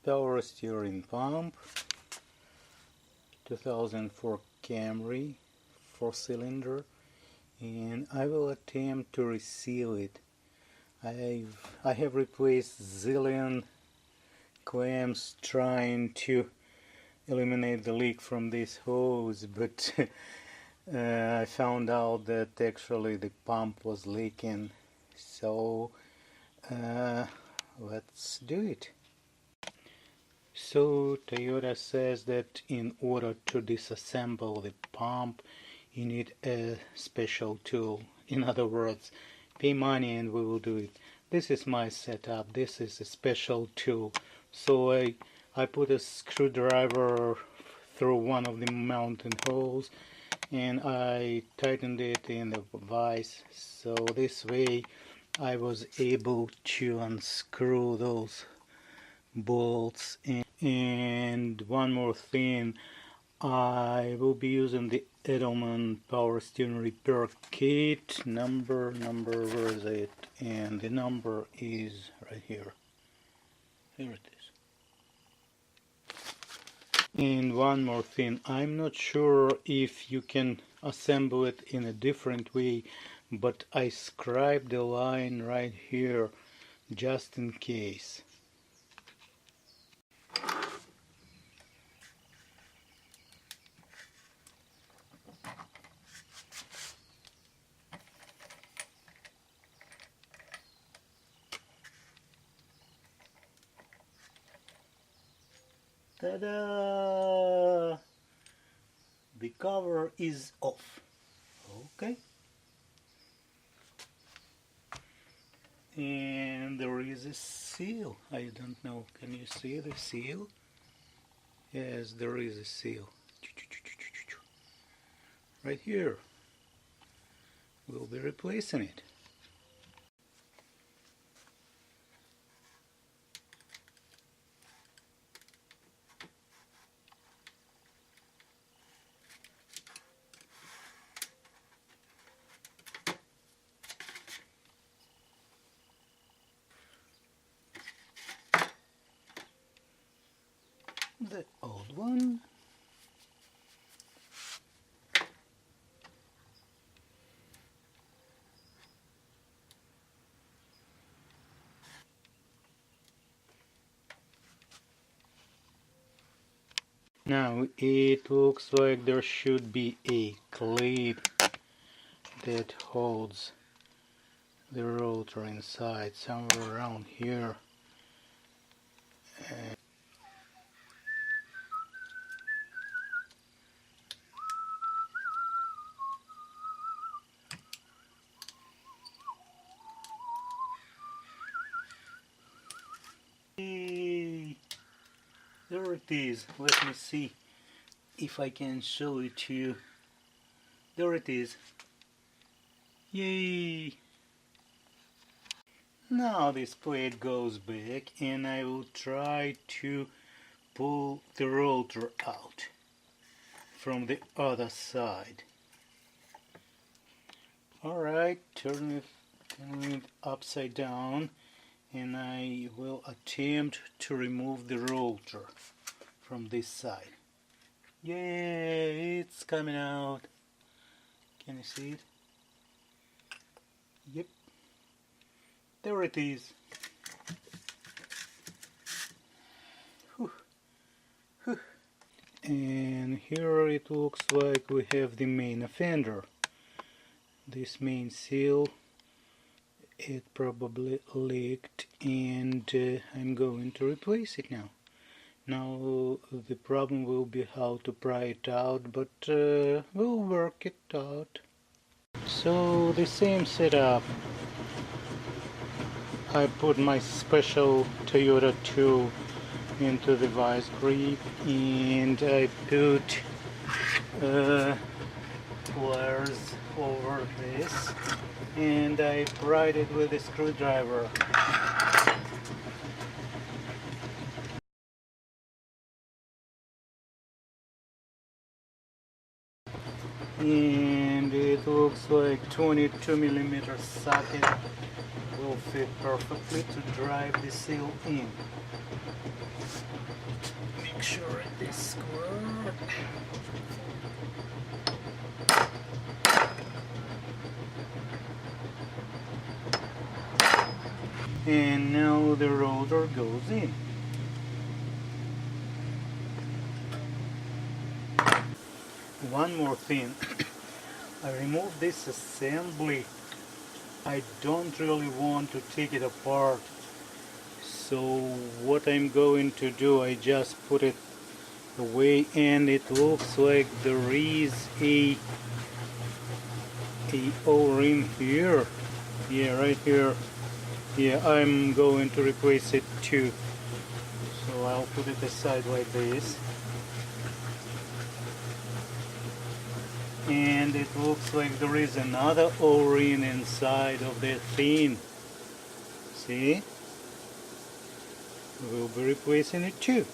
power steering pump, 2004 Camry, 4-cylinder, and I will attempt to reseal it. I have replaced zillion clamps trying to eliminate the leak from this hose, but I found out that actually the pump was leaking, so let's do it. So Toyota says that in order to disassemble the pump you need a special tool. In other words, pay money and we will do it. This is my setup. This is a special tool. So I put a screwdriver through one of the mounting holes and I tightened it in the vise, so this way I was able to unscrew those bolts. And one more thing, I will be using the Edelman power steering repair kit. Number, where is it? And the number is right here. Here it is. And one more thing, I'm not sure if you can assemble it in a different way, but I scribed the line right here just in case. Ta-da! The cover is off. Okay. And there is a seal. I don't know. Can you see the seal? Yes, there is a seal. Right here. We'll be replacing it. The old one. Now it looks like there should be a clip that holds the rotor inside, somewhere around here. Yay! There it is. Let me see if I can show it to you. There it is. Yay! Now this plate goes back and I will try to pull the rotor out from the other side. Alright, turn it upside down and I will attempt to remove the rotor from this side. Yay, it's coming out. Can you see it? Yep. There it is. Whew. Whew. And here it looks like we have the main offender. This main seal, it probably leaked and I'm going to replace it now. Now the problem will be how to pry it out, but we'll work it out. So the same setup. I put my special Toyota tool into the vice grip and I put wires over this and I pried it with a screwdriver. And it looks like 22mm socket will fit perfectly to drive the seal in. sure it is square. And now the rotor goes in. One more thing, I removed this assembly. I don't really want to take it apart. So what I'm going to do, I just put it away, and it looks like there is a O-ring here. Yeah, right here. Yeah, I'm going to replace it too. So I'll put it aside like this. And it looks like there is another O-ring inside of that thing. See? We'll be replacing it too.